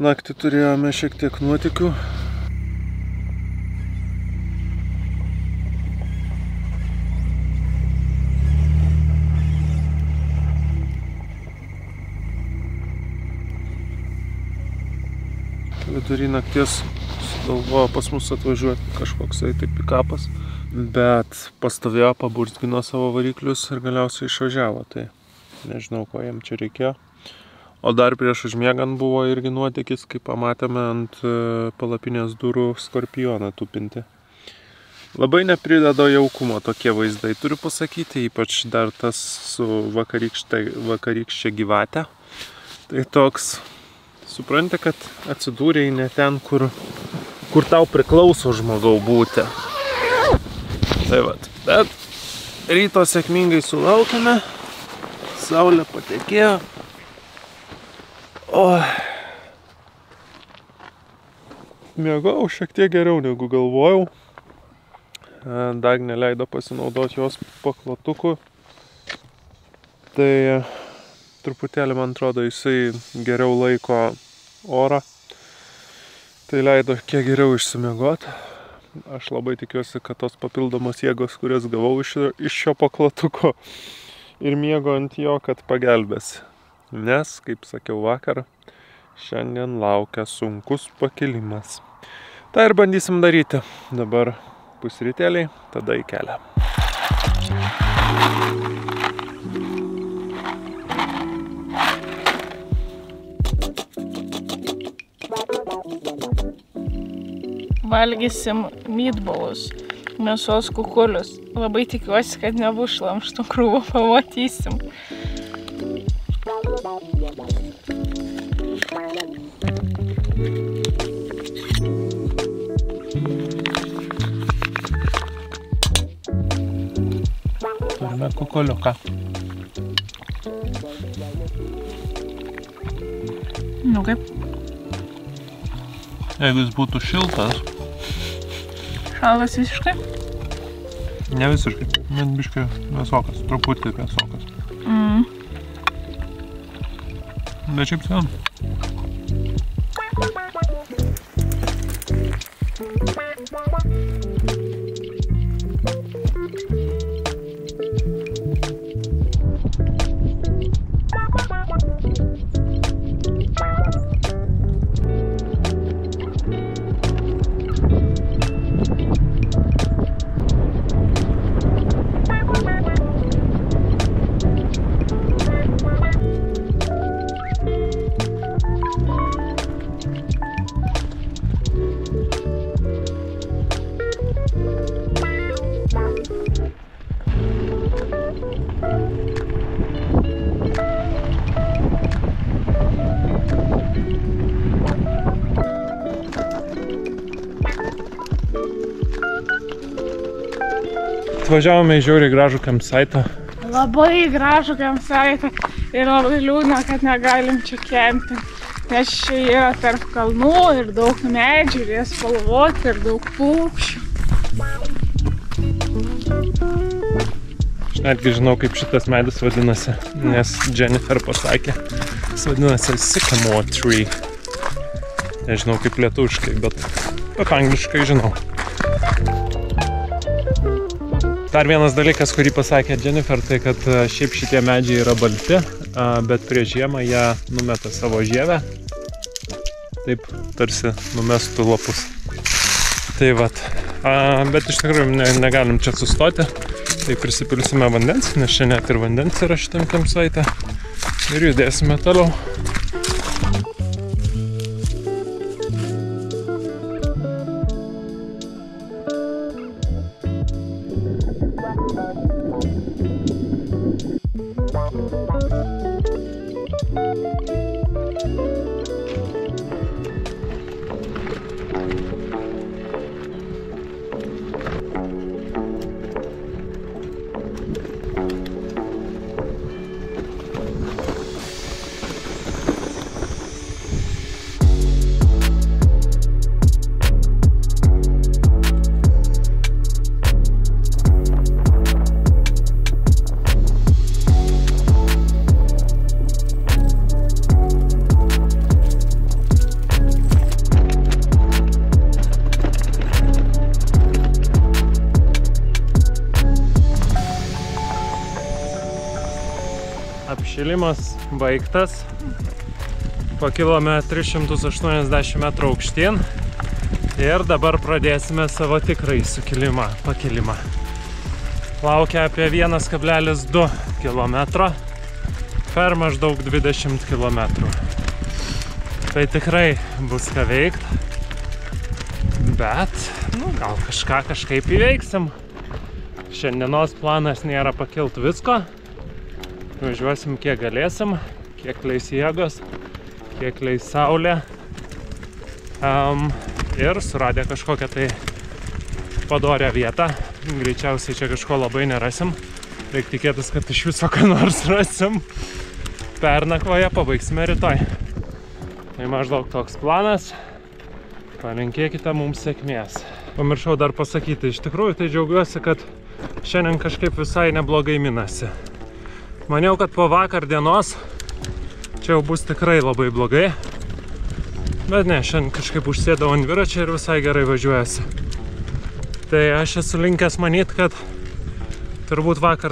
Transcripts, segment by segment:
Naktį turėjome šiek tiek nuotykių. Vidury nakties sugalvojo pas mus atvažiuoti kažkoks tai pikapas, bet pastovėjo, paburzgino savo variklius ir galiausiai išvažiavo. Tai nežinau, ko jam čia reikėjo. O dar prieš užmiegant buvo irgi nuotykis, kai pamatėme ant palapinės durų skorpioną tupinti. Labai neprideda jaukumo tokie vaizdai, turiu pasakyti, ypač dar tas su vakarykščia gyvate. Tai toks, supranti, kad atsidūrėjai ne ten, kur tau priklauso žmogau būti. Tai vat, bet ryto sėkmingai sulaukėme, saulė patekėjo. O, miegojau šiek tiek geriau negu galvojau. Dagnė leido pasinaudoti jos paklotuku. Tai truputėlį, man atrodo, jisai geriau laiko orą. Tai leido kiek geriau išsimiegoti. Aš labai tikiuosi, kad tos papildomos jėgos, kurias gavau iš šio paklotuko ir miego ant jo, kad pagelbės. Nes, kaip sakiau vakar, šiandien laukia sunkus pakilimas. Tai ir bandysim daryti. Dabar pusrytėliai, tada į kelią. Valgysim meatballus, mėsos kukulius. Labai tikiuosi, kad nebus šlamšto krūvo, pamatysim. Turime kukuliuką. Nu kaip? Jeigu jis būtų šiltas. Šaltas visiškai? Ne visiškai, bet biškai vėsokas, truputį vėsokas. Bet šiaip skan. Atvažiavome į žiauriai gražų campsite'ą. Labai gražų campsite'ą ir labai liūdna, kad negalim čia kempinti. Nes čia yra tarp kalnų ir daug medžių, ir jie spalvoti, ir daug paukščių. Aš netgi žinau, kaip šitas medis vadinasi, nes Jennifer pasakė. Jis vadinasi sycamore tree. Nežinau kaip lietuviškai, bet angliškai žinau. Dar vienas dalykas, kurį pasakė Jennifer, tai kad šiaip šitie medžiai yra balti, bet prieš žiemą jie numeta savo žievę. Taip, tarsi numestų lapus. Tai vat. Bet iš tikrųjų negalim čia sustoti. Tai prisipilsime vandens, nes čia net ir vandens yra šitam campsite'e. Ir judėsime toliau. Kilimas baigtas. Pakilome 380 metrų aukštyn ir dabar pradėsime savo tikrąjį pakilimą. Laukia apie 1,2 km per maždaug 20 km. Tai tikrai bus ką veikti, bet gal kažkaip įveiksim. Šiandienos planas nėra pakilti visko. Važiuosim kiek galėsim, kiek leis jėgos, kiek leis saulė. Ir suradę kažkokią tai padorią vietą. Greičiausiai čia kažko labai nerasim. Reikia tikėtis, kad iš viso ką nors rasim. Pernakvoje pabaigsime rytoj. Tai maždaug toks planas. Palinkėkite mums sėkmės. Pamiršau dar pasakyti, iš tikrųjų tai džiaugiuosi, kad šiandien kažkaip visai neblogai minasi. Maniau, kad po vakar dienos čia jau bus tikrai labai blogai. Bet ne, šiandien kažkaip užsėdau ant dviračio ir visai gerai važiuojasi. Tai aš esu linkęs manyti, kad turbūt vakar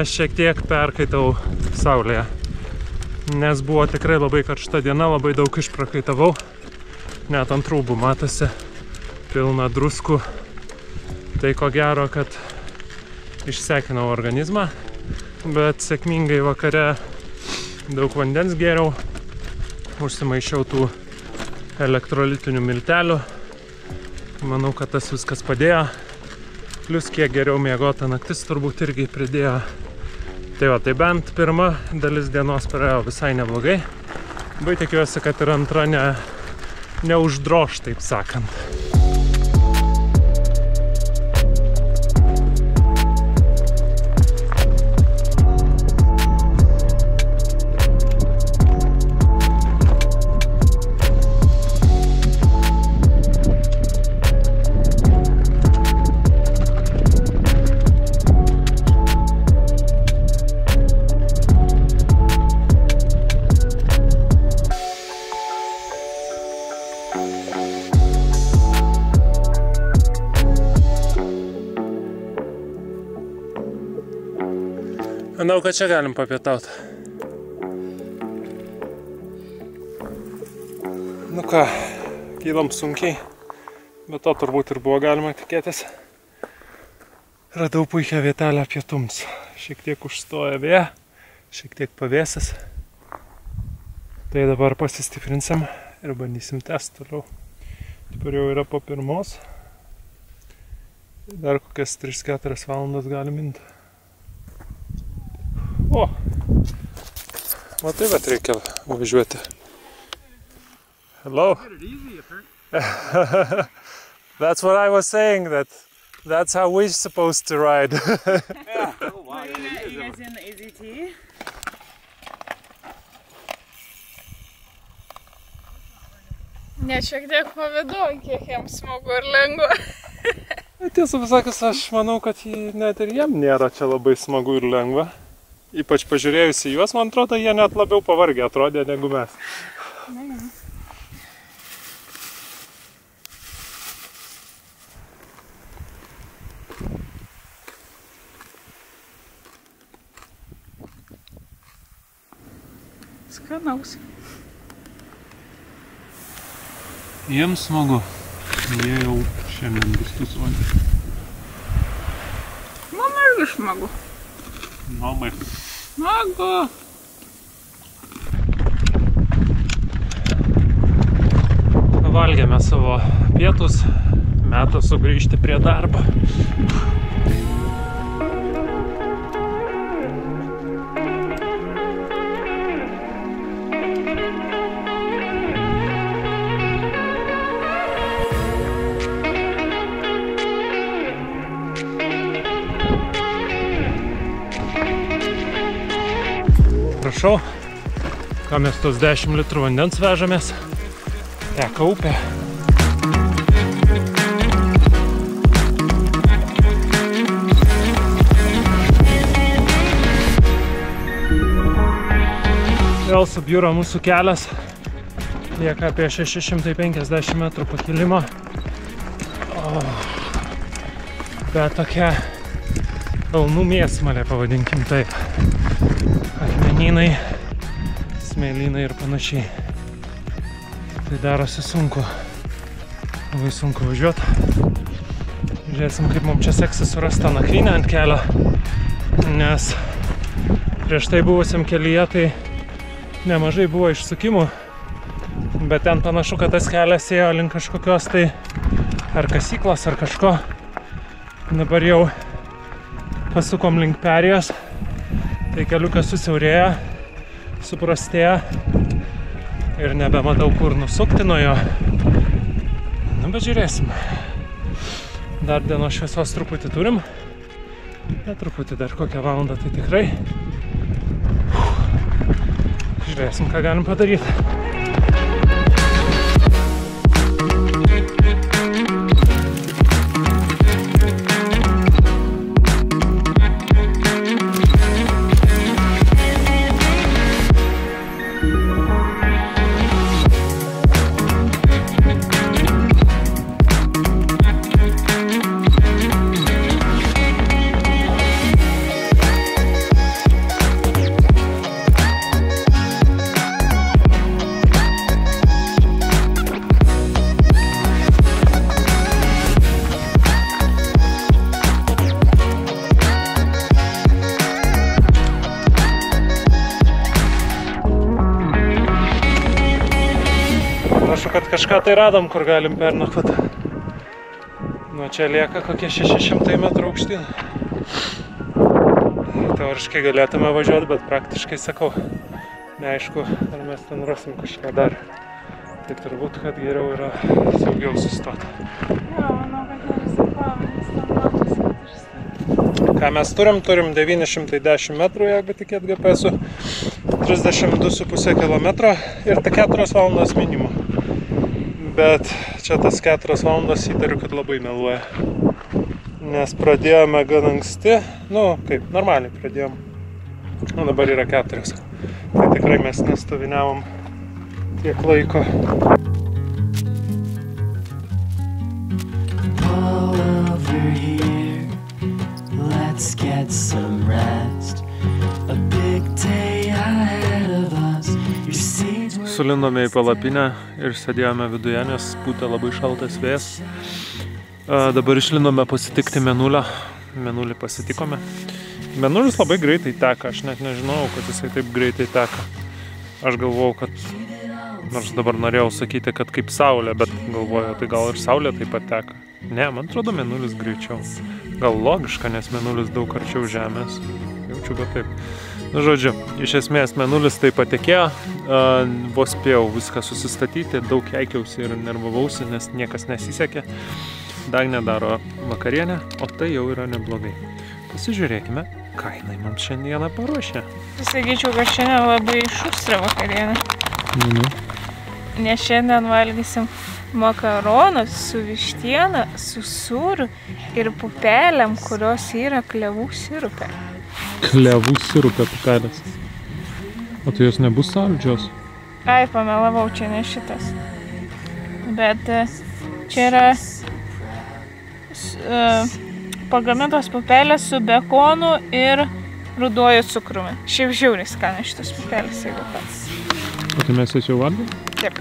šiek tiek perkaitau saulėje. Nes buvo tikrai labai karšta diena, labai daug išprakaitavau. Net ant rūbų matosi pilna druskų. Tai ko gero, kad išsekinau organizmą. Bet sėkmingai vakare daug vandens gėriau. Užsimaišiau tų elektrolitinių miltelių. Manau, kad tas viskas padėjo. Plius kiek geriau miegota naktis turbūt irgi pridėjo. Tai va, tai bent pirma dalis dienos praėjo visai neblogai. Labai tikiuosi, kad ir antra neuždroš, taip sakant. Manau, kad čia galim papietauti. Nu ką, kylam sunkiai, bet to turbūt ir buvo galima tikėtis. Radau puikią vietelę pietums. Šiek tiek užstoja vėja, šiek tiek pavėsis. Tai dabar pasistiprinsim ir bandysim tęsti toliau. Dabar jau yra po pirmos. Dar kokias 3-4 valandas galim imti. O, matai, bet reikia važiuoti. Hello. That's what I was saying, that's how we're supposed to ride. Yeah. Oh, wow. You guys in the AZT? Ne, šiek tiek pavydu, kiek jiems smagu ir lengva. Tiesą pasakius, aš manau, kad net ir jiem nėra čia labai smagu ir lengva. Ypač pažiūrėjus į juos, man atrodo, jie net labiau pavargę atrodė negu mes. Skanaus. Jiems smagu. Jie jau šiandien diskusuoja. Man irgi smagu. Mamai. Smagu. Valgėme savo pietus, metas sugrįžti prie darbo. Prašau, ką mes tos 10 litrų vandens vežamės, teka upė. Vėl subjūro mūsų kelias, lieka apie 650 metrų pakilimo. Bet tokia kalnų mėsmalė, pavadinkim taip. Akmenynai, smėlynai ir panašiai. Tai darosi sunku. Labai sunku važiuoti. Žiūrėsim, kaip mums čia seksis surasti tą nakvynę ant kelio. Nes prieš tai buvusiam kelyje tai nemažai buvo išsukimų. Bet ten panašu, kad tas kelias ėjo link kažkokios tai ar kasyklos, ar kažko. Dabar jau pasukom link perėjos. Tai keliukas susiaurėja, suprastėja ir nebematau, kur nusukti nuo jo. Nu, bet žiūrėsim. Dar dienos šviesos truputį turim. Bet truputį dar kokią valandą tai tikrai. Žiūrėsim, ką galim padaryti. Kad kažką tai radom, kur galim pernakvoti. Nuo čia lieka kokie 600 metrų aukštyn. Teoriškai galėtume važiuoti, bet praktiškai sakau, neaišku, ar mes ten rasim kažką dar. Tai turbūt, kad geriau yra saugiau sustoti. Jo, manau, kad nerizikuojam, nes ten matosi, kad išstoti. Ką mes turim 910 metrų, jeigu tikėt GPS-u, 32,5 km ir ta 4 valandos minimum. Bet čia tas 4 valandos įtariu, kad labai meluoja. Nes pradėjome gan anksti, nu kaip, normaliai pradėjom. O dabar yra 4. Tai tikrai mes nestoviniavom tiek laiko. Over here, let's get some rest. A big day ahead of us. Your seeds were Sulindome į palapinę ir sėdėjome viduje, nes pūtė labai šaltas vėjas. Dabar išlindome pasitikti Mėnulio. Mėnulį pasitikome. Mėnulis labai greitai teka, aš net nežinau, kad jisai taip greitai teka. Aš galvojau, kad, nors dabar norėjau sakyti, kad kaip Saulė, bet galvoju, tai gal ir Saulė taip pat teka. Ne, man atrodo, Mėnulis greičiau. Gal logiška, nes Mėnulis daug arčiau Žemės. Jaučiu, bet taip. Nu, žodžiu, iš esmės Mėnulis taip patekėjo, vos spėjau viską susistatyti, daug keikiausi ir nervavausi, nes niekas nesisekė. Dagnė daro vakarienę, o tai jau yra neblogai. Pasižiūrėkime, ką jinai mums šiandieną paruošė. Sakyčiau, kad šiandien labai šustra vakarienė. Nes šiandien valgysim makaronus su vištiena, su sūriu ir pupelėm, kurios yra klevų sirupė. Klevų sirupė pupelės. O tai jos nebus saldžios? Ai, pamelavau, čia ne šitas. Bet čia yra pagamintos pupelės su bekonu ir ruduoju cukrumi. Šiaip žiauriai skanios šitos pupelės, jeigu pats. O tai mes jas jau valgėm? Taip.